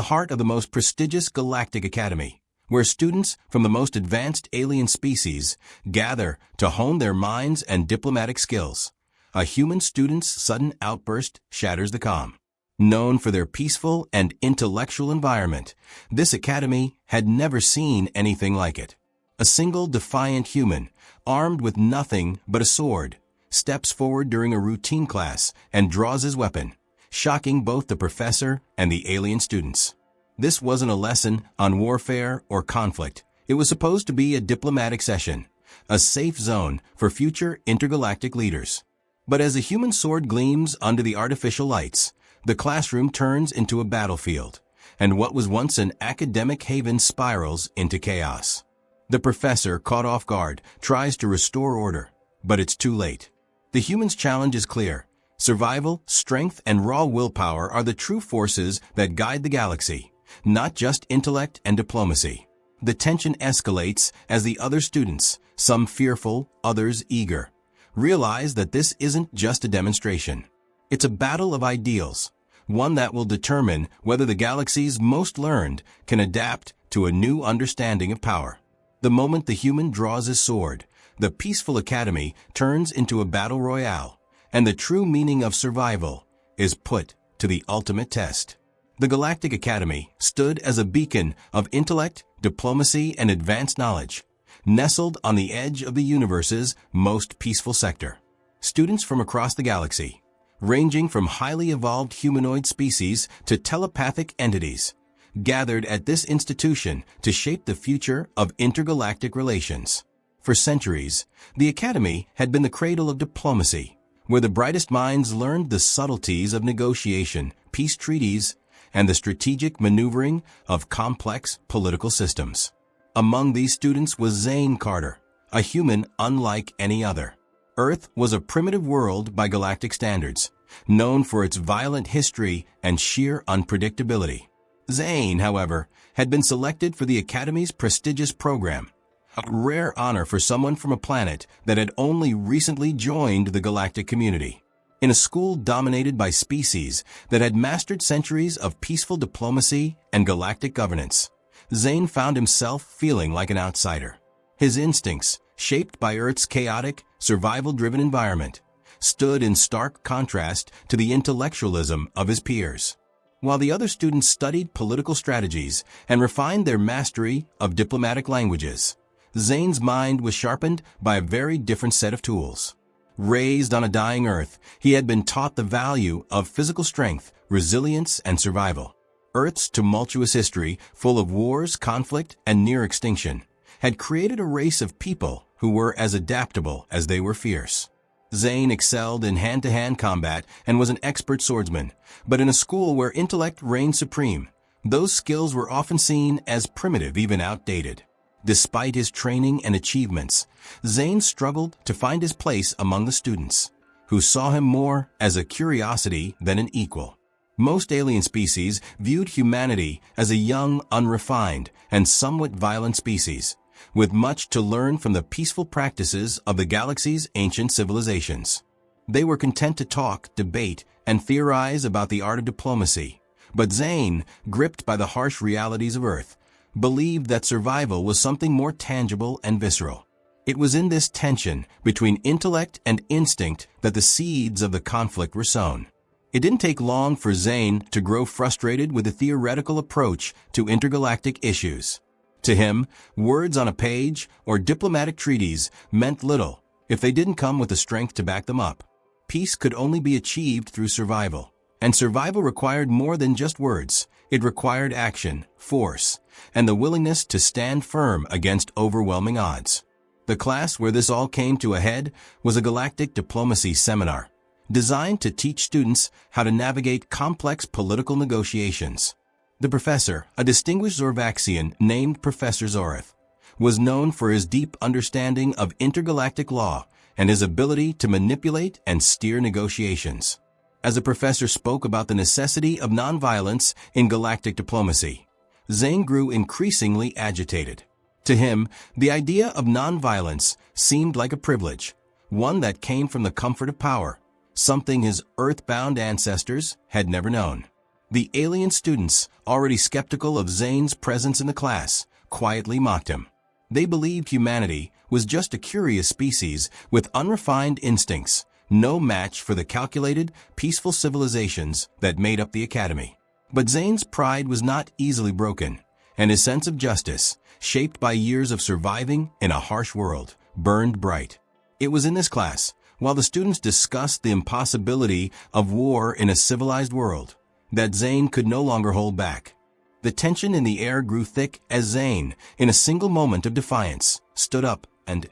heart of the most prestigious Galactic Academy, where students from the most advanced alien species gather to hone their minds and diplomatic skills. A human student's sudden outburst shatters the calm. Known for their peaceful and intellectual environment, this academy had never seen anything like it. A single defiant human, armed with nothing but a sword, steps forward during a routine class and draws his weapon, shocking both the professor and the alien students. This wasn't a lesson on warfare or conflict. It was supposed to be a diplomatic session, a safe zone for future intergalactic leaders. But as a human sword gleams under the artificial lights, the classroom turns into a battlefield, and what was once an academic haven spirals into chaos. The professor, caught off guard, tries to restore order, but it's too late. The human's challenge is clear. Survival, strength, and raw willpower are the true forces that guide the galaxy, not just intellect and diplomacy. The tension escalates as the other students, some fearful, others eager, realize that this isn't just a demonstration. It's a battle of ideals, one that will determine whether the galaxy's most learned can adapt to a new understanding of power. The moment the human draws his sword, the peaceful academy turns into a battle royale, and the true meaning of survival is put to the ultimate test. The Galactic Academy stood as a beacon of intellect, diplomacy, and advanced knowledge, nestled on the edge of the universe's most peaceful sector. Students from across the galaxy, ranging from highly evolved humanoid species to telepathic entities, gathered at this institution to shape the future of intergalactic relations. For centuries, the Academy had been the cradle of diplomacy, where the brightest minds learned the subtleties of negotiation, peace treaties, and the strategic maneuvering of complex political systems. Among these students was Zane Carter, a human unlike any other. Earth was a primitive world by galactic standards, known for its violent history and sheer unpredictability. Zane, however, had been selected for the Academy's prestigious program, a rare honor for someone from a planet that had only recently joined the galactic community. In a school dominated by species that had mastered centuries of peaceful diplomacy and galactic governance, Zane found himself feeling like an outsider. His instincts, shaped by Earth's chaotic, survival-driven environment, stood in stark contrast to the intellectualism of his peers. While the other students studied political strategies and refined their mastery of diplomatic languages, Zane's mind was sharpened by a very different set of tools. Raised on a dying Earth, he had been taught the value of physical strength, resilience, and survival. Earth's tumultuous history, full of wars, conflict, and near extinction, had created a race of people who were as adaptable as they were fierce. Zane excelled in hand-to-hand combat and was an expert swordsman, but in a school where intellect reigned supreme, those skills were often seen as primitive, even outdated. Despite his training and achievements, Zane struggled to find his place among the students, who saw him more as a curiosity than an equal. Most alien species viewed humanity as a young, unrefined, and somewhat violent species, with much to learn from the peaceful practices of the galaxy's ancient civilizations. They were content to talk, debate, and theorize about the art of diplomacy, but Zane, gripped by the harsh realities of Earth, believed that survival was something more tangible and visceral. It was in this tension between intellect and instinct that the seeds of the conflict were sown. It didn't take long for Zane to grow frustrated with the theoretical approach to intergalactic issues. To him, words on a page or diplomatic treaties meant little if they didn't come with the strength to back them up. Peace could only be achieved through survival, and survival required more than just words. It required action, force, and the willingness to stand firm against overwhelming odds. The class where this all came to a head was a galactic diplomacy seminar, designed to teach students how to navigate complex political negotiations. The professor, a distinguished Zorvaxian named Professor Zorith, was known for his deep understanding of intergalactic law and his ability to manipulate and steer negotiations. As the professor spoke about the necessity of nonviolence in galactic diplomacy, Zane grew increasingly agitated. To him, the idea of nonviolence seemed like a privilege, one that came from the comfort of power, something his earthbound ancestors had never known. The alien students, already skeptical of Zane's presence in the class, quietly mocked him. They believed humanity was just a curious species with unrefined instincts, no match for the calculated, peaceful civilizations that made up the academy. But Zane's pride was not easily broken, and his sense of justice, shaped by years of surviving in a harsh world, burned bright. It was in this class, while the students discussed the impossibility of war in a civilized world, that Zane could no longer hold back. The tension in the air grew thick as Zane, in a single moment of defiance, stood up and,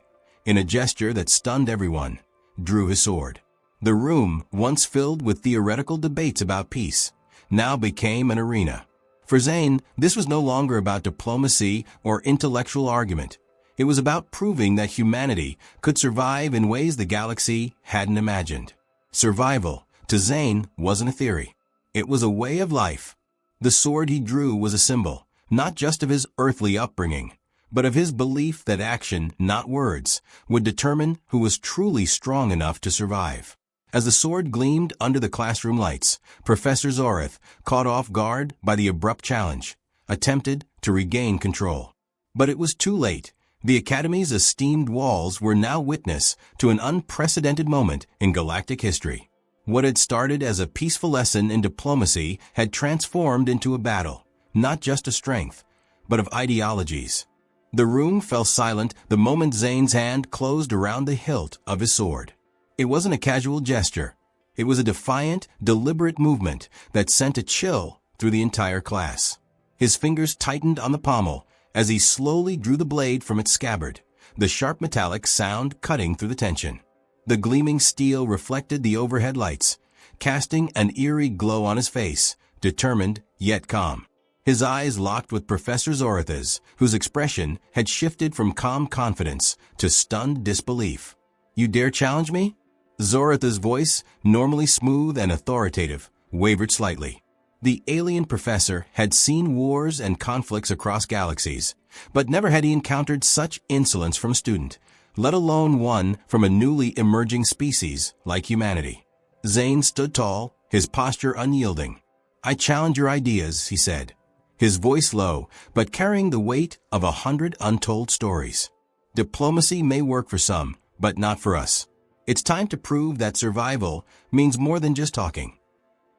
in a gesture that stunned everyone, drew his sword. The room, once filled with theoretical debates about peace, now became an arena. For Zane, this was no longer about diplomacy or intellectual argument. It was about proving that humanity could survive in ways the galaxy hadn't imagined. Survival, to Zane, wasn't a theory. It was a way of life. The sword he drew was a symbol, not just of his earthly upbringing, but of his belief that action, not words, would determine who was truly strong enough to survive. As the sword gleamed under the classroom lights, Professor Zorith, caught off guard by the abrupt challenge, attempted to regain control. But it was too late. The Academy's esteemed walls were now witness to an unprecedented moment in galactic history. What had started as a peaceful lesson in diplomacy had transformed into a battle, not just of strength, but of ideologies. The room fell silent the moment Zane's hand closed around the hilt of his sword. It wasn't a casual gesture. It was a defiant, deliberate movement that sent a chill through the entire class. His fingers tightened on the pommel as he slowly drew the blade from its scabbard, the sharp metallic sound cutting through the tension. The gleaming steel reflected the overhead lights, casting an eerie glow on his face, determined yet calm. His eyes locked with Professor Zorith's, whose expression had shifted from calm confidence to stunned disbelief. "You dare challenge me?" Zorith's voice, normally smooth and authoritative, wavered slightly. The alien professor had seen wars and conflicts across galaxies, but never had he encountered such insolence from a student, let alone one from a newly emerging species like humanity. Zane stood tall, his posture unyielding. "I challenge your ideas," he said, his voice low, but carrying the weight of 100 untold stories. "Diplomacy may work for some, but not for us. It's time to prove that survival means more than just talking."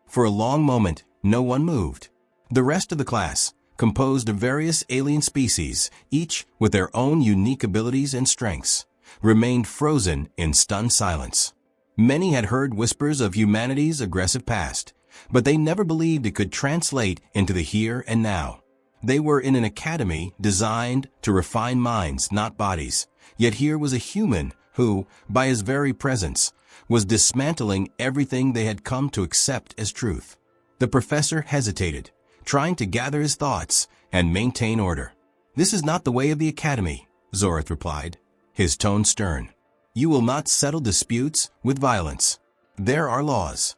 For a long moment, no one moved. The rest of the class, composed of various alien species, each with their own unique abilities and strengths, remained frozen in stunned silence. Many had heard whispers of humanity's aggressive past, but they never believed it could translate into the here and now. They were in an academy designed to refine minds, not bodies, yet here was a human who, by his very presence, was dismantling everything they had come to accept as truth. The professor hesitated, trying to gather his thoughts and maintain order. "This is not the way of the academy," Zorith replied, his tone stern. "You will not settle disputes with violence. There are laws."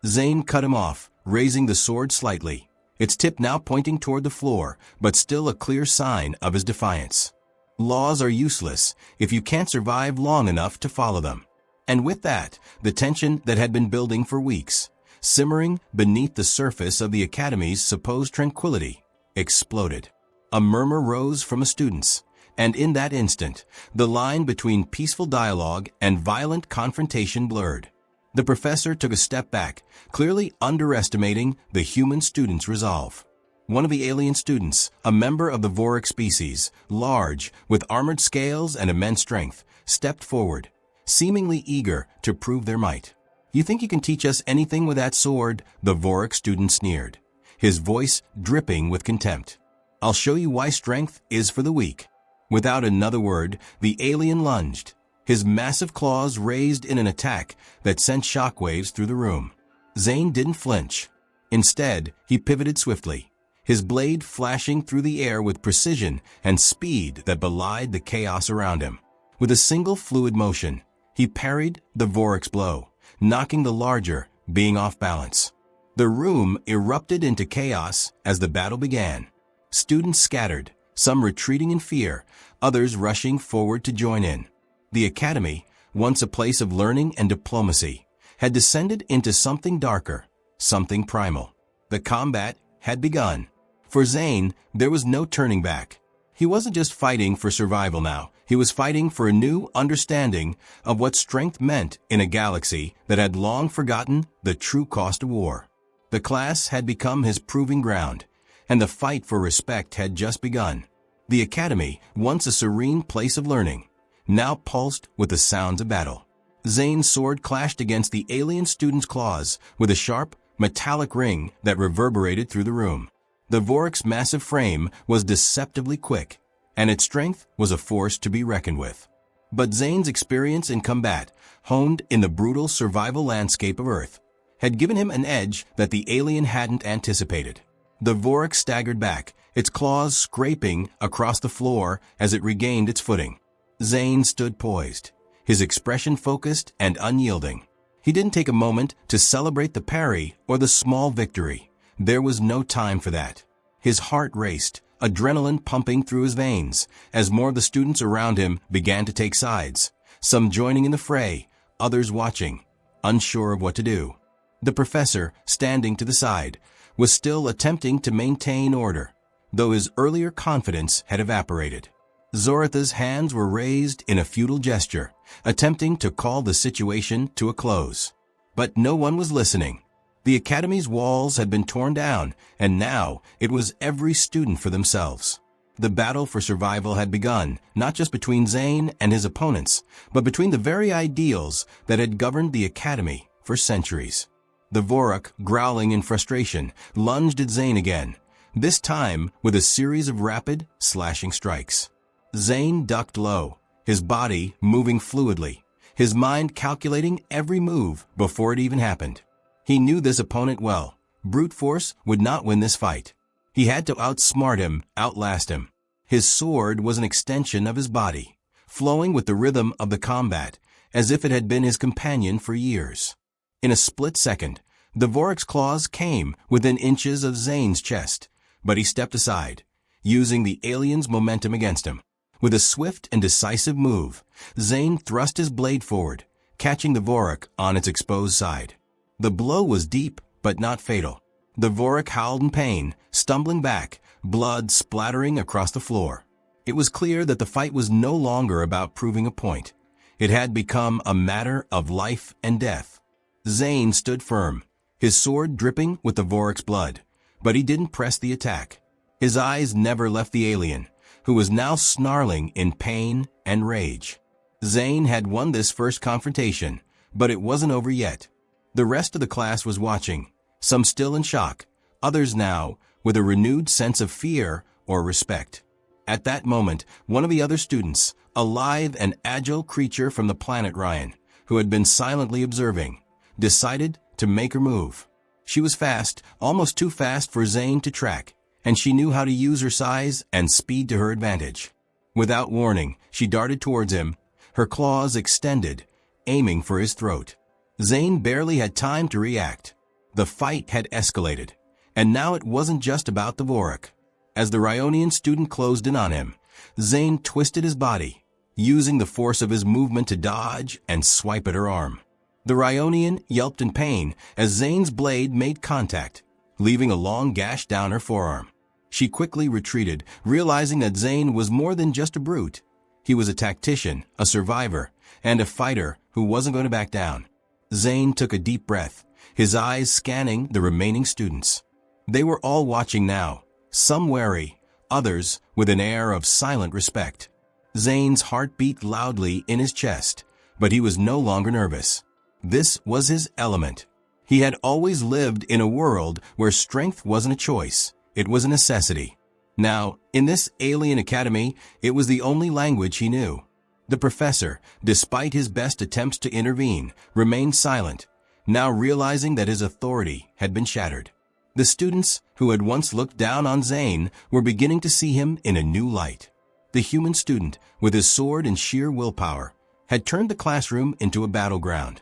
Zane cut him off, raising the sword slightly, its tip now pointing toward the floor, but still a clear sign of his defiance. "Laws are useless if you can't survive long enough to follow them." And with that, the tension that had been building for weeks, simmering beneath the surface of the Academy's supposed tranquility, exploded. A murmur rose from the students, and in that instant, the line between peaceful dialogue and violent confrontation blurred. The professor took a step back, clearly underestimating the human student's resolve. One of the alien students, a member of the Vorik species, large, with armored scales and immense strength, stepped forward, seemingly eager to prove their might. "You think you can teach us anything with that sword?" the Vorik student sneered, his voice dripping with contempt. "I'll show you why strength is for the weak." Without another word, the alien lunged, his massive claws raised in an attack that sent shockwaves through the room. Zane didn't flinch. Instead, he pivoted swiftly, his blade flashing through the air with precision and speed that belied the chaos around him. With a single fluid motion, he parried the Vorik's blow, knocking the larger being off balance. The room erupted into chaos as the battle began. Students scattered, some retreating in fear, others rushing forward to join in. The Academy, once a place of learning and diplomacy, had descended into something darker, something primal. The combat had begun. For Zane, there was no turning back. He wasn't just fighting for survival now. He was fighting for a new understanding of what strength meant in a galaxy that had long forgotten the true cost of war. The class had become his proving ground, and the fight for respect had just begun. The academy, once a serene place of learning, now pulsed with the sounds of battle. Zane's sword clashed against the alien student's claws with a sharp, metallic ring that reverberated through the room. The Vorac's massive frame was deceptively quick, and its strength was a force to be reckoned with. But Zane's experience in combat, honed in the brutal survival landscape of Earth, had given him an edge that the alien hadn't anticipated. The Vorac staggered back, its claws scraping across the floor as it regained its footing. Zane stood poised, his expression focused and unyielding. He didn't take a moment to celebrate the parry or the small victory. There was no time for that. His heart raced, adrenaline pumping through his veins, as more of the students around him began to take sides, some joining in the fray, others watching, unsure of what to do. The professor, standing to the side, was still attempting to maintain order, though his earlier confidence had evaporated. Zoratha's hands were raised in a futile gesture, attempting to call the situation to a close. But no one was listening. The academy's walls had been torn down, and now it was every student for themselves. The battle for survival had begun, not just between Zane and his opponents, but between the very ideals that had governed the academy for centuries. The Vorac, growling in frustration, lunged at Zane again, this time with a series of rapid, slashing strikes. Zane ducked low, his body moving fluidly, his mind calculating every move before it even happened. He knew this opponent well. Brute force would not win this fight. He had to outsmart him, outlast him. His sword was an extension of his body, flowing with the rhythm of the combat, as if it had been his companion for years. In a split second, the Vorac's claws came within inches of Zane's chest, but he stepped aside, using the alien's momentum against him. With a swift and decisive move, Zane thrust his blade forward, catching the Vorac on its exposed side. The blow was deep, but not fatal. The Vorac howled in pain, stumbling back, blood splattering across the floor. It was clear that the fight was no longer about proving a point. It had become a matter of life and death. Zane stood firm, his sword dripping with the Vorac's blood, but he didn't press the attack. His eyes never left the alien, who was now snarling in pain and rage. Zane had won this first confrontation, but it wasn't over yet. The rest of the class was watching, some still in shock, others now with a renewed sense of fear or respect. At that moment, one of the other students, a lithe and agile creature from the planet Ryan, who had been silently observing, decided to make her move. She was fast, almost too fast for Zane to track, and she knew how to use her size and speed to her advantage. Without warning, she darted towards him, her claws extended, aiming for his throat. Zane barely had time to react. The fight had escalated, and now it wasn't just about the Vorac. As the Ryonian student closed in on him, Zane twisted his body, using the force of his movement to dodge and swipe at her arm. The Ryonian yelped in pain as Zane's blade made contact, leaving a long gash down her forearm. She quickly retreated, realizing that Zane was more than just a brute. He was a tactician, a survivor, and a fighter who wasn't going to back down. Zane took a deep breath, his eyes scanning the remaining students. They were all watching now, some wary, others with an air of silent respect. Zane's heart beat loudly in his chest, but he was no longer nervous. This was his element. He had always lived in a world where strength wasn't a choice, it was a necessity. Now, in this alien academy, it was the only language he knew. The professor, despite his best attempts to intervene, remained silent, now realizing that his authority had been shattered. The students who had once looked down on Zane were beginning to see him in a new light. The human student, with his sword and sheer willpower, had turned the classroom into a battleground,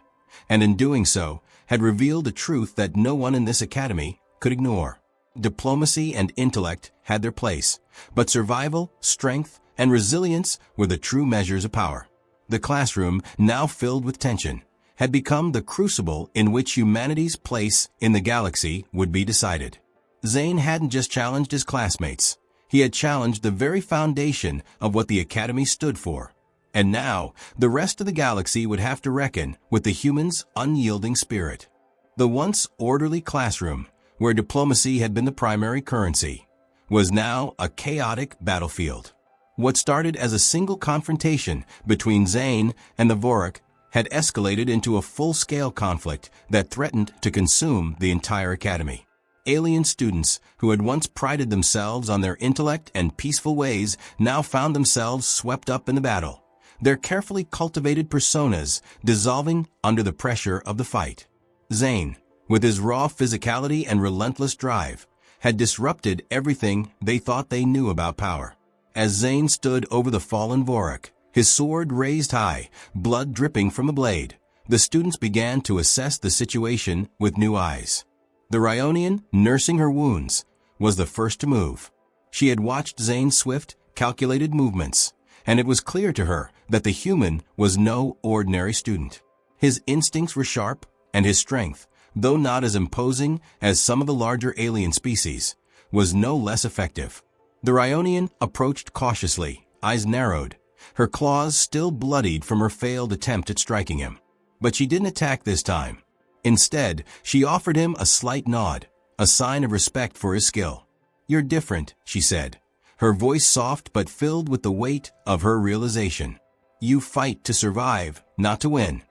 and in doing so, had revealed a truth that no one in this academy could ignore. Diplomacy and intellect had their place, but survival, strength, and resilience were the true measures of power. The classroom, now filled with tension, had become the crucible in which humanity's place in the galaxy would be decided. Zane hadn't just challenged his classmates. He had challenged the very foundation of what the Academy stood for. And now, the rest of the galaxy would have to reckon with the humans' unyielding spirit. The once orderly classroom, where diplomacy had been the primary currency, was now a chaotic battlefield. What started as a single confrontation between Zane and the Vorik had escalated into a full-scale conflict that threatened to consume the entire Academy. Alien students who had once prided themselves on their intellect and peaceful ways now found themselves swept up in the battle, their carefully cultivated personas dissolving under the pressure of the fight. Zane, with his raw physicality and relentless drive, had disrupted everything they thought they knew about power. As Zane stood over the fallen Vorik, his sword raised high, blood dripping from the blade, the students began to assess the situation with new eyes. The Ryonian, nursing her wounds, was the first to move. She had watched Zane's swift, calculated movements, and it was clear to her that the human was no ordinary student. His instincts were sharp, and his strength, though not as imposing as some of the larger alien species, was no less effective. The Ryonian approached cautiously, eyes narrowed, her claws still bloodied from her failed attempt at striking him. But she didn't attack this time. Instead, she offered him a slight nod, a sign of respect for his skill. "You're different," she said, her voice soft but filled with the weight of her realization. "You fight to survive, not to win."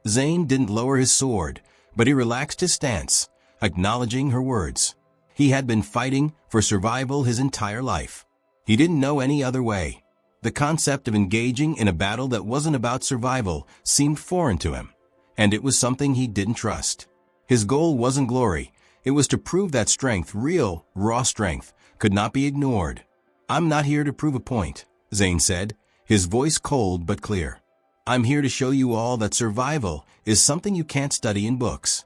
Zane didn't lower his sword, but he relaxed his stance, acknowledging her words. He had been fighting for survival his entire life. He didn't know any other way. The concept of engaging in a battle that wasn't about survival seemed foreign to him, and it was something he didn't trust. His goal wasn't glory. It was to prove that strength, real, raw strength, could not be ignored. "I'm not here to prove a point," Zane said, his voice cold but clear. "I'm here to show you all that survival is something you can't study in books."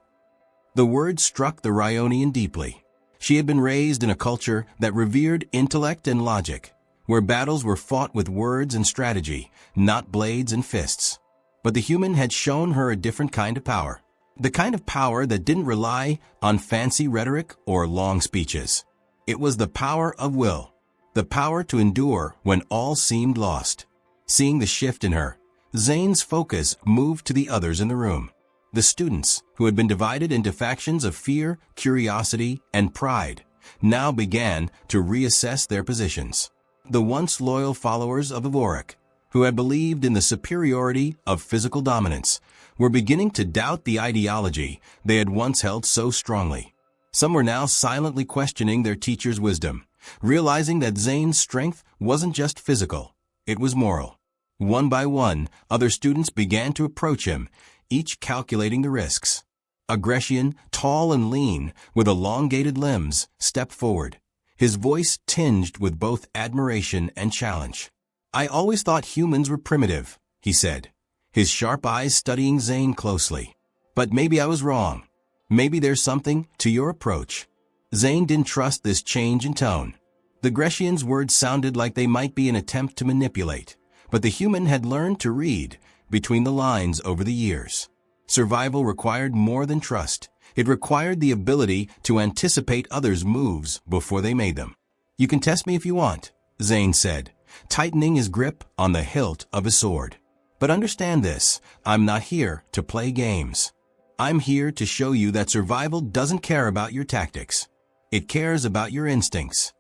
The words struck the Ryonian deeply. She had been raised in a culture that revered intellect and logic, where battles were fought with words and strategy, not blades and fists. But the human had shown her a different kind of power. The kind of power that didn't rely on fancy rhetoric or long speeches. It was the power of will, the power to endure when all seemed lost. Seeing the shift in her, Zane's focus moved to the others in the room. The students, who had been divided into factions of fear, curiosity, and pride, now began to reassess their positions. The once loyal followers of the Vorik, who had believed in the superiority of physical dominance, were beginning to doubt the ideology they had once held so strongly. Some were now silently questioning their teacher's wisdom, realizing that Zane's strength wasn't just physical, it was moral. One by one, other students began to approach him, each calculating the risks. A Grecian, tall and lean, with elongated limbs, stepped forward, his voice tinged with both admiration and challenge. "I always thought humans were primitive," he said, his sharp eyes studying Zane closely. "But maybe I was wrong. Maybe there's something to your approach." Zane didn't trust this change in tone. The Grecian's words sounded like they might be an attempt to manipulate, but the human had learned to read between the lines over the years. Survival required more than trust. It required the ability to anticipate others' moves before they made them. "You can test me if you want," Zane said, tightening his grip on the hilt of his sword. "But understand this, I'm not here to play games. I'm here to show you that survival doesn't care about your tactics. It cares about your instincts."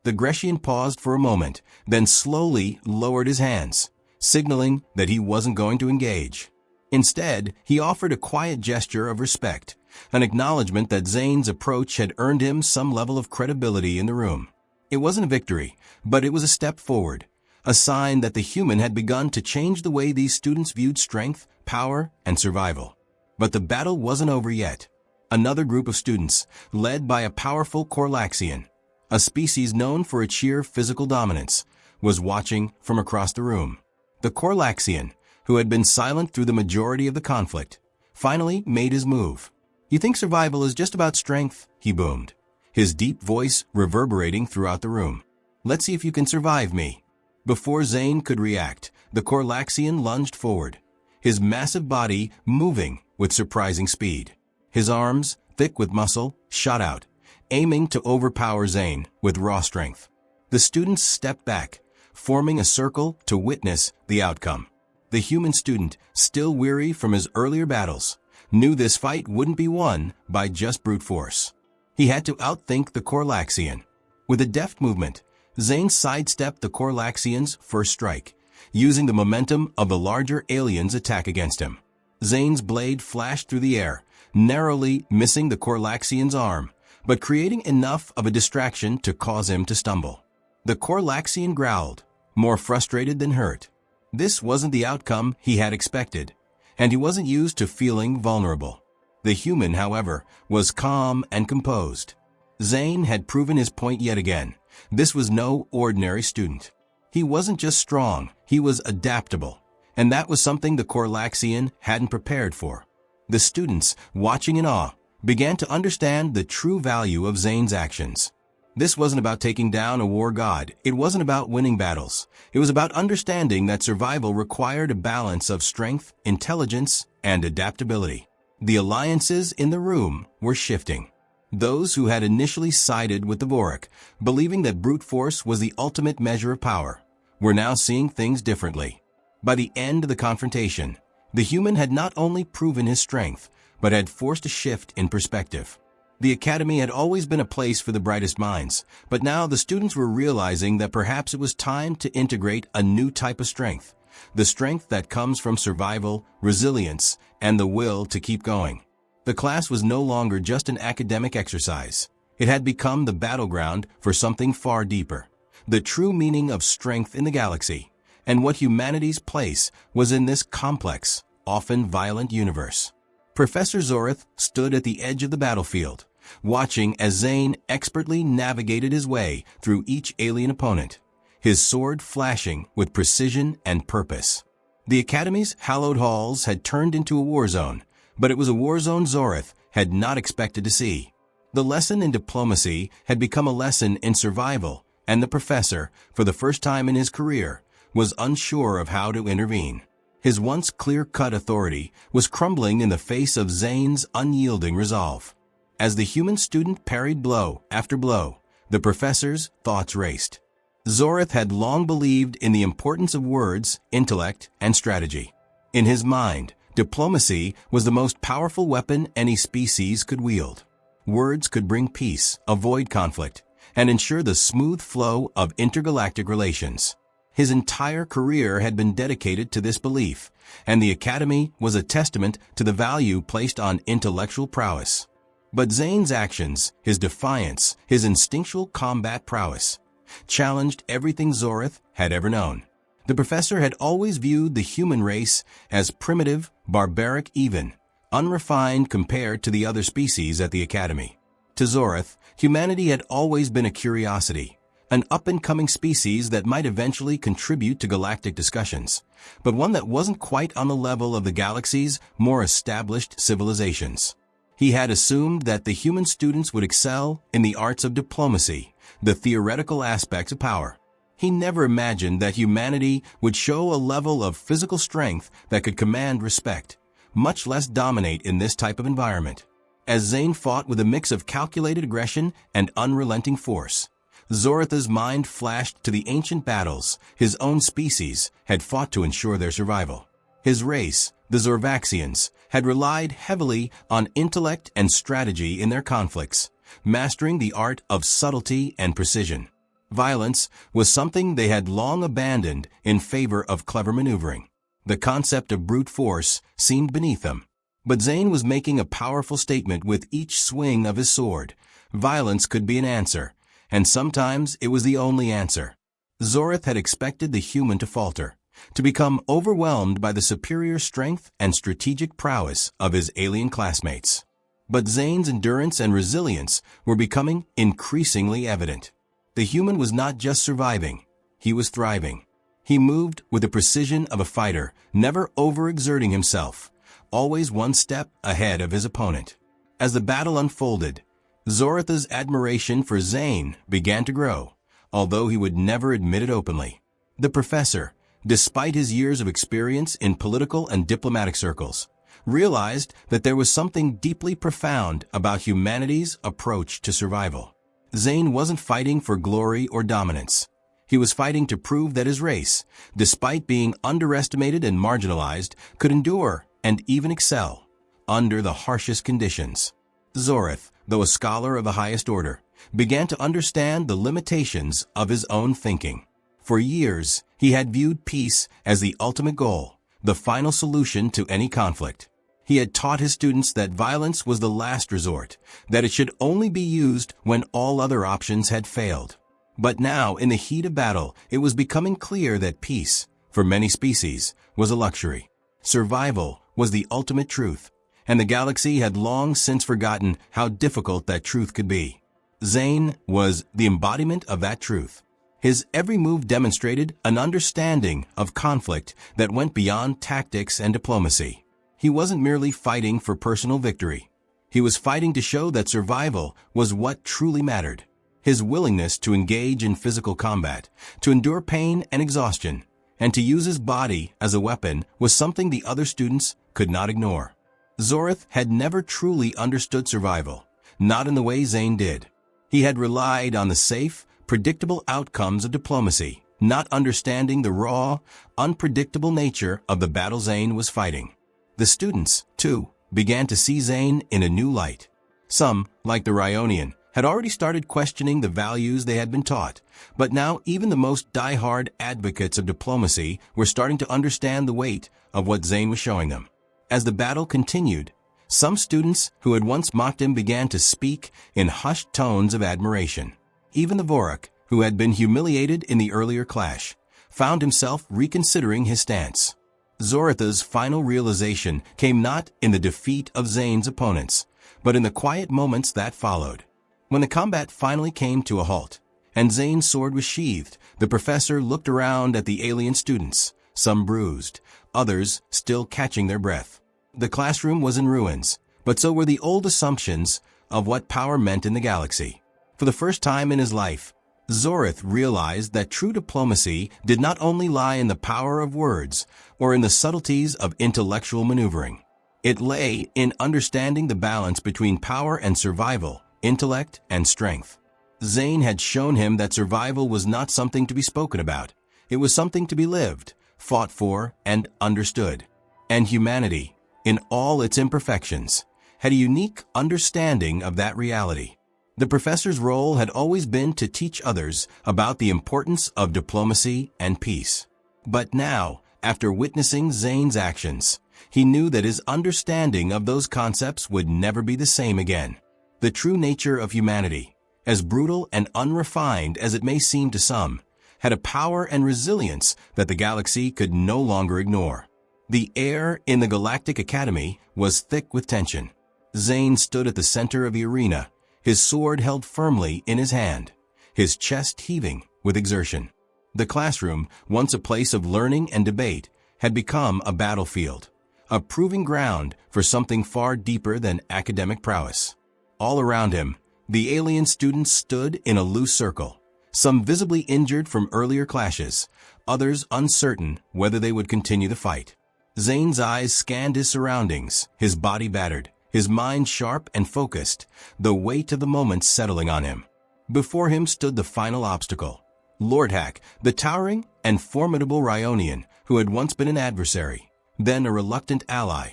The Grecian paused for a moment, then slowly lowered his hands, signaling that he wasn't going to engage. Instead, he offered a quiet gesture of respect, an acknowledgement that Zane's approach had earned him some level of credibility in the room. It wasn't a victory, but it was a step forward, a sign that the human had begun to change the way these students viewed strength, power, and survival. But the battle wasn't over yet. Another group of students, led by a powerful Corlaxian, a species known for its sheer physical dominance, was watching from across the room. The Corlaxian, who had been silent through the majority of the conflict, finally made his move. "You think survival is just about strength?" he boomed, his deep voice reverberating throughout the room. "Let's see if you can survive me." Before Zane could react, the Corlaxian lunged forward, his massive body moving with surprising speed. His arms, thick with muscle, shot out, aiming to overpower Zane with raw strength. The students stepped back, forming a circle to witness the outcome. The human student, still weary from his earlier battles, knew this fight wouldn't be won by just brute force. He had to outthink the Corlaxian. With a deft movement, Zane sidestepped the Corlaxian's first strike, using the momentum of the larger alien's attack against him. Zane's blade flashed through the air, narrowly missing the Corlaxian's arm, but creating enough of a distraction to cause him to stumble. The Corlaxian growled, more frustrated than hurt. This wasn't the outcome he had expected, and he wasn't used to feeling vulnerable. The human, however, was calm and composed. Zane had proven his point yet again. This was no ordinary student. He wasn't just strong, he was adaptable, and that was something the Corlaxian hadn't prepared for. The students, watching in awe, began to understand the true value of Zane's actions. This wasn't about taking down a war god. It wasn't about winning battles. It was about understanding that survival required a balance of strength, intelligence, and adaptability. The alliances in the room were shifting. Those who had initially sided with the Vorik, believing that brute force was the ultimate measure of power, were now seeing things differently. By the end of the confrontation, the human had not only proven his strength, but had forced a shift in perspective. The academy had always been a place for the brightest minds, but now the students were realizing that perhaps it was time to integrate a new type of strength, the strength that comes from survival, resilience, and the will to keep going. The class was no longer just an academic exercise. It had become the battleground for something far deeper, the true meaning of strength in the galaxy, and what humanity's place was in this complex, often violent universe. Professor Zorith stood at the edge of the battlefield, watching as Zane expertly navigated his way through each alien opponent, his sword flashing with precision and purpose. The Academy's hallowed halls had turned into a war zone, but it was a war zone Zorith had not expected to see. The lesson in diplomacy had become a lesson in survival, and the professor, for the first time in his career, was unsure of how to intervene. His once clear-cut authority was crumbling in the face of Zane's unyielding resolve. As the human student parried blow after blow, the professor's thoughts raced. Zorith had long believed in the importance of words, intellect, and strategy. In his mind, diplomacy was the most powerful weapon any species could wield. Words could bring peace, avoid conflict, and ensure the smooth flow of intergalactic relations. His entire career had been dedicated to this belief, and the Academy was a testament to the value placed on intellectual prowess. But Zane's actions, his defiance, his instinctual combat prowess, challenged everything Zorith had ever known. The professor had always viewed the human race as primitive, barbaric even, unrefined compared to the other species at the Academy. To Zorith, humanity had always been a curiosity, an up-and-coming species that might eventually contribute to galactic discussions, but one that wasn't quite on the level of the galaxy's more established civilizations. He had assumed that the human students would excel in the arts of diplomacy, the theoretical aspects of power. He never imagined that humanity would show a level of physical strength that could command respect, much less dominate in this type of environment. As Zane fought with a mix of calculated aggression and unrelenting force, Zoritha's mind flashed to the ancient battles his own species had fought to ensure their survival. His race, the Zorvaxians, had relied heavily on intellect and strategy in their conflicts, mastering the art of subtlety and precision. Violence was something they had long abandoned in favor of clever maneuvering. The concept of brute force seemed beneath them. But Zane was making a powerful statement with each swing of his sword. Violence could be an answer, and sometimes it was the only answer. Zorith had expected the human to falter, to become overwhelmed by the superior strength and strategic prowess of his alien classmates. But Zane's endurance and resilience were becoming increasingly evident. The human was not just surviving, he was thriving. He moved with the precision of a fighter, never overexerting himself, always one step ahead of his opponent. As the battle unfolded, Zoritha's admiration for Zane began to grow, although he would never admit it openly. The professor, despite his years of experience in political and diplomatic circles, realized that there was something deeply profound about humanity's approach to survival. Zane wasn't fighting for glory or dominance. He was fighting to prove that his race, despite being underestimated and marginalized, could endure and even excel under the harshest conditions. Zorith, though a scholar of the highest order, began to understand the limitations of his own thinking. For years, he had viewed peace as the ultimate goal, the final solution to any conflict. He had taught his students that violence was the last resort, that it should only be used when all other options had failed. But now, in the heat of battle, it was becoming clear that peace, for many species, was a luxury. Survival was the ultimate truth, and the galaxy had long since forgotten how difficult that truth could be. Zane was the embodiment of that truth. His every move demonstrated an understanding of conflict that went beyond tactics and diplomacy. He wasn't merely fighting for personal victory. He was fighting to show that survival was what truly mattered. His willingness to engage in physical combat, to endure pain and exhaustion, and to use his body as a weapon was something the other students could not ignore. Zorith had never truly understood survival, not in the way Zane did. He had relied on the safe, predictable outcomes of diplomacy, not understanding the raw, unpredictable nature of the battle Zane was fighting. The students, too, began to see Zane in a new light. Some, like the Ryonian, had already started questioning the values they had been taught, but now even the most die-hard advocates of diplomacy were starting to understand the weight of what Zane was showing them. As the battle continued, some students who had once mocked him began to speak in hushed tones of admiration. Even the Vorak, who had been humiliated in the earlier clash, found himself reconsidering his stance. Zoritha's final realization came not in the defeat of Zane's opponents, but in the quiet moments that followed. When the combat finally came to a halt, and Zane's sword was sheathed, the professor looked around at the alien students, some bruised, others still catching their breath. The classroom was in ruins, but so were the old assumptions of what power meant in the galaxy. For the first time in his life, Zorith realized that true diplomacy did not only lie in the power of words or in the subtleties of intellectual maneuvering. It lay in understanding the balance between power and survival, intellect and strength. Zane had shown him that survival was not something to be spoken about. It was something to be lived, fought for, and understood. And humanity, in all its imperfections, had a unique understanding of that reality. The professor's role had always been to teach others about the importance of diplomacy and peace. But now, after witnessing Zane's actions, he knew that his understanding of those concepts would never be the same again. The true nature of humanity, as brutal and unrefined as it may seem to some, had a power and resilience that the galaxy could no longer ignore. The air in the Galactic Academy was thick with tension. Zane stood at the center of the arena, his sword held firmly in his hand, his chest heaving with exertion. The classroom, once a place of learning and debate, had become a battlefield, a proving ground for something far deeper than academic prowess. All around him, the alien students stood in a loose circle, some visibly injured from earlier clashes, others uncertain whether they would continue the fight. Zane's eyes scanned his surroundings, his body battered, his mind sharp and focused, the weight of the moment settling on him. Before him stood the final obstacle. Lordhack, the towering and formidable Ryonian, who had once been an adversary, then a reluctant ally,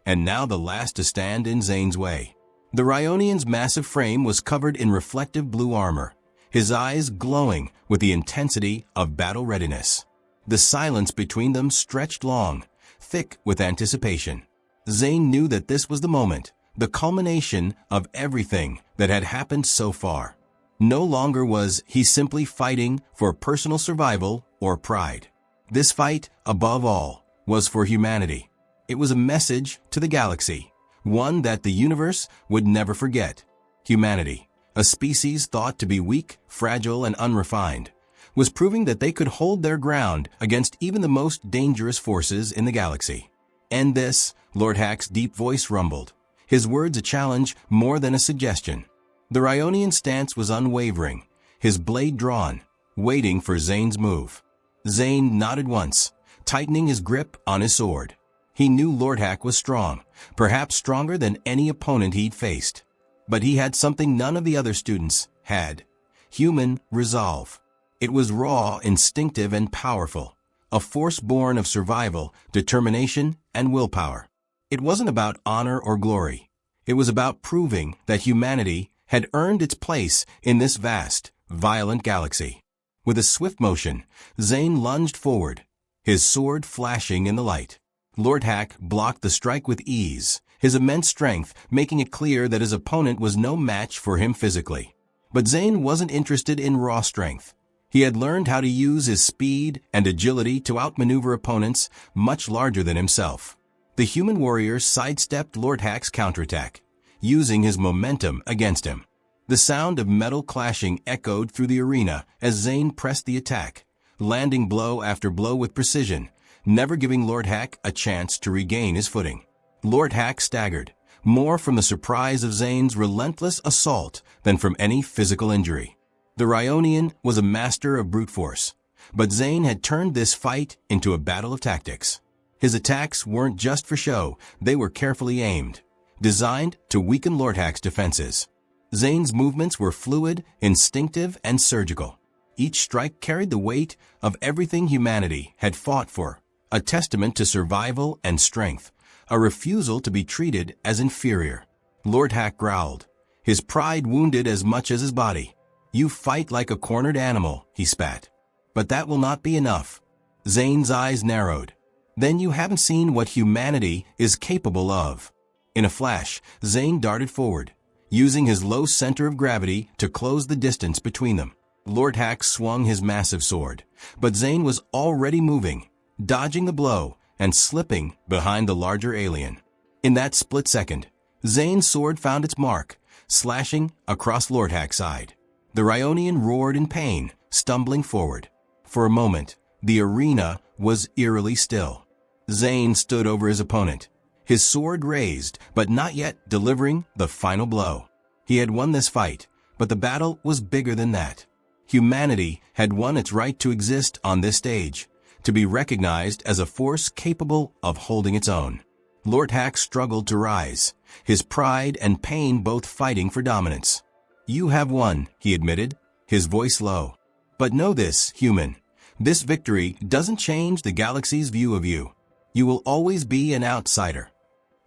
and now the last to stand in Zane's way. The Ryonian's massive frame was covered in reflective blue armor, his eyes glowing with the intensity of battle readiness. The silence between them stretched long, thick with anticipation. Zane knew that this was the moment, the culmination of everything that had happened so far. No longer was he simply fighting for personal survival or pride. This fight, above all, was for humanity. It was a message to the galaxy, one that the universe would never forget. Humanity, a species thought to be weak, fragile, and unrefined, was proving that they could hold their ground against even the most dangerous forces in the galaxy. "End this," Lordhack's deep voice rumbled, his words a challenge more than a suggestion. The Ryonian stance was unwavering, his blade drawn, waiting for Zane's move. Zane nodded once, tightening his grip on his sword. He knew Lord Hack was strong, perhaps stronger than any opponent he'd faced. But he had something none of the other students had: human resolve. It was raw, instinctive, and powerful, a force born of survival, determination, and willpower. It wasn't about honor or glory. It was about proving that humanity had earned its place in this vast, violent galaxy. With a swift motion, Zane lunged forward, his sword flashing in the light. Lord Hack blocked the strike with ease, his immense strength making it clear that his opponent was no match for him physically. But Zane wasn't interested in raw strength. He had learned how to use his speed and agility to outmaneuver opponents much larger than himself. The human warrior sidestepped Lord Hack's counterattack, using his momentum against him. The sound of metal clashing echoed through the arena as Zane pressed the attack, landing blow after blow with precision, never giving Lord Hack a chance to regain his footing. Lord Hack staggered, more from the surprise of Zane's relentless assault than from any physical injury. The Ryonian was a master of brute force, but Zane had turned this fight into a battle of tactics. His attacks weren't just for show, they were carefully aimed, designed to weaken Lord Hack's defenses. Zane's movements were fluid, instinctive, and surgical. Each strike carried the weight of everything humanity had fought for, a testament to survival and strength, a refusal to be treated as inferior. Lord Hack growled, his pride wounded as much as his body. "You fight like a cornered animal," he spat. "But that will not be enough." Zane's eyes narrowed. "Then you haven't seen what humanity is capable of." In a flash, Zane darted forward, using his low center of gravity to close the distance between them. Lord Hack swung his massive sword, but Zane was already moving, dodging the blow and slipping behind the larger alien. In that split second, Zane's sword found its mark, slashing across Lord Hack's side. The Ryonian roared in pain, stumbling forward. For a moment, the arena was eerily still. Zane stood over his opponent, his sword raised, but not yet delivering the final blow. He had won this fight, but the battle was bigger than that. Humanity had won its right to exist on this stage, to be recognized as a force capable of holding its own. Lord Hack struggled to rise, his pride and pain both fighting for dominance. "You have won," he admitted, his voice low. "But know this, human. This victory doesn't change the galaxy's view of you. You will always be an outsider."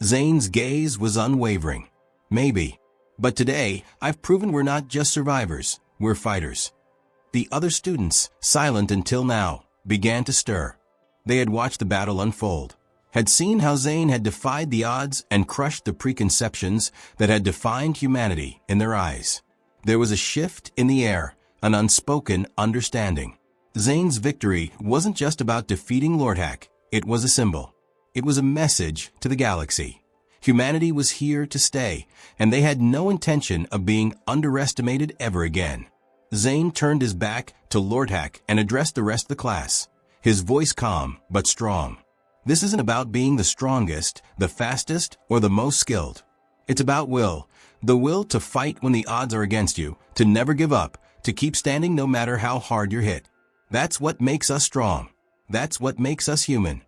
Zane's gaze was unwavering. "Maybe. But today, I've proven we're not just survivors, we're fighters." The other students, silent until now, began to stir. They had watched the battle unfold, had seen how Zane had defied the odds and crushed the preconceptions that had defined humanity in their eyes. There was a shift in the air, an unspoken understanding. Zane's victory wasn't just about defeating Lord Hack, it was a symbol. It was a message to the galaxy. Humanity was here to stay, and they had no intention of being underestimated ever again. Zane turned his back to Lord Hack and addressed the rest of the class, his voice calm but strong. "This isn't about being the strongest, the fastest, or the most skilled. It's about will, the will to fight when the odds are against you, to never give up, to keep standing no matter how hard you're hit. That's what makes us strong. That's what makes us human."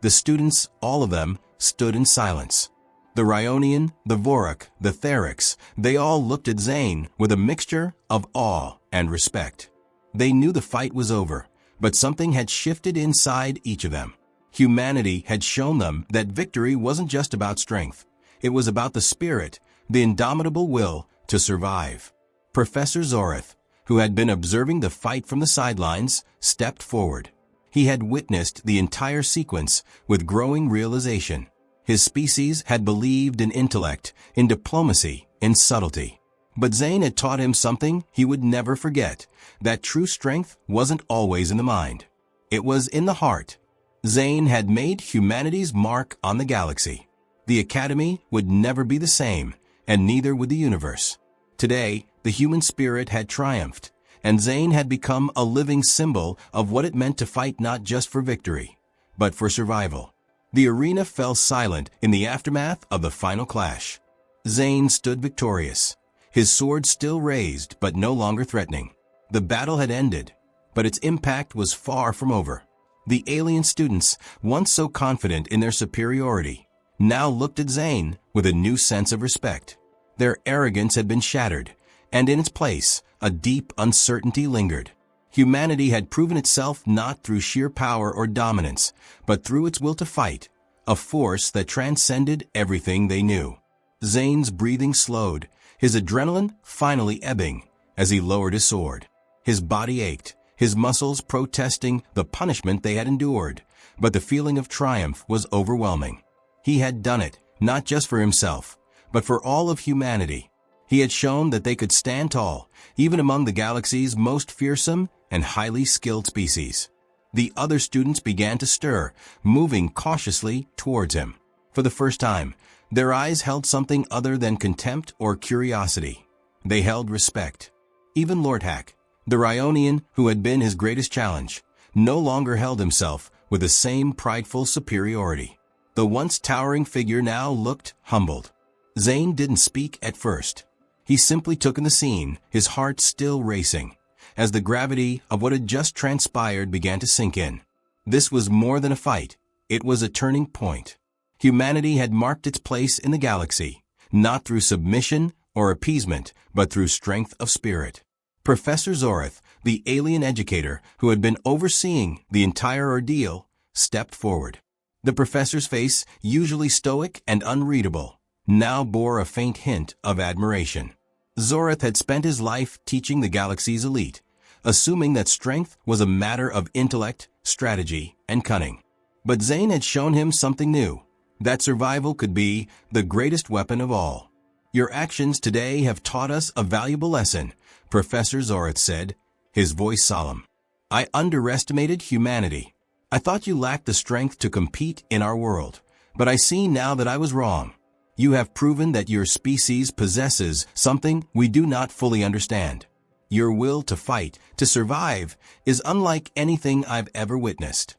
The students, all of them, stood in silence. The Ryonian, the Vorak, the Therix, they all looked at Zane with a mixture of awe and respect. They knew the fight was over, but something had shifted inside each of them. Humanity had shown them that victory wasn't just about strength. It was about the spirit, the indomitable will to survive. Professor Zorith, who had been observing the fight from the sidelines, stepped forward. He had witnessed the entire sequence with growing realization. His species had believed in intellect, in diplomacy, in subtlety. But Zane had taught him something he would never forget, that true strength wasn't always in the mind. It was in the heart. Zane had made humanity's mark on the galaxy. The Academy would never be the same, and neither would the universe. Today, the human spirit had triumphed, and Zane had become a living symbol of what it meant to fight not just for victory, but for survival. The arena fell silent in the aftermath of the final clash. Zane stood victorious, his sword still raised but no longer threatening. The battle had ended, but its impact was far from over. The alien students, once so confident in their superiority, now looked at Zane with a new sense of respect. Their arrogance had been shattered, and in its place, a deep uncertainty lingered. Humanity had proven itself not through sheer power or dominance, but through its will to fight, a force that transcended everything they knew. Zane's breathing slowed, his adrenaline finally ebbing as he lowered his sword. His body ached, his muscles protesting the punishment they had endured, but the feeling of triumph was overwhelming. He had done it, not just for himself, but for all of humanity. He had shown that they could stand tall, even among the galaxy's most fearsome and highly skilled species. The other students began to stir, moving cautiously towards him. For the first time, their eyes held something other than contempt or curiosity. They held respect. Even Lord Hack, the Ryonian who had been his greatest challenge, no longer held himself with the same prideful superiority. The once towering figure now looked humbled. Zane didn't speak at first. He simply took in the scene, his heart still racing, as the gravity of what had just transpired began to sink in. This was more than a fight. It was a turning point. Humanity had marked its place in the galaxy, not through submission or appeasement, but through strength of spirit. Professor Zoreth, the alien educator who had been overseeing the entire ordeal, stepped forward. The professor's face, usually stoic and unreadable, now bore a faint hint of admiration. Zoreth had spent his life teaching the galaxy's elite, assuming that strength was a matter of intellect, strategy, and cunning. But Zane had shown him something new, that survival could be the greatest weapon of all. "Your actions today have taught us a valuable lesson," Professor Zoreth said, his voice solemn. "I underestimated humanity. I thought you lacked the strength to compete in our world, but I see now that I was wrong. You have proven that your species possesses something we do not fully understand. Your will to fight, to survive, is unlike anything I've ever witnessed."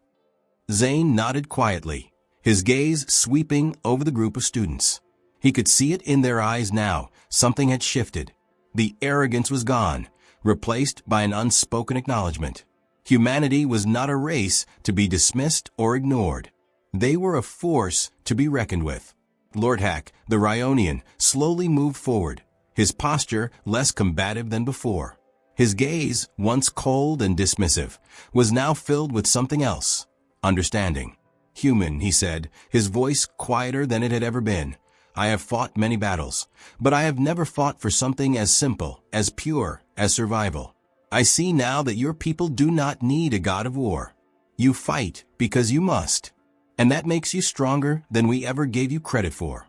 Zane nodded quietly, his gaze sweeping over the group of students. He could see it in their eyes now. Something had shifted. The arrogance was gone, replaced by an unspoken acknowledgement. Humanity was not a race to be dismissed or ignored. They were a force to be reckoned with. Lord Hack, the Ryonian, slowly moved forward, his posture less combative than before. His gaze, once cold and dismissive, was now filled with something else, understanding. "Human," he said, his voice quieter than it had ever been. "I have fought many battles, but I have never fought for something as simple, as pure, as survival. I see now that your people do not need a god of war. You fight because you must. And that makes you stronger than we ever gave you credit for."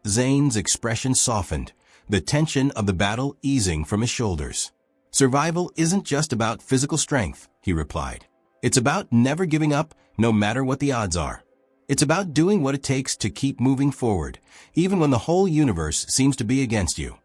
Zane's expression softened, the tension of the battle easing from his shoulders. "Survival isn't just about physical strength," he replied. "It's about never giving up, no matter what the odds are. It's about doing what it takes to keep moving forward, even when the whole universe seems to be against you."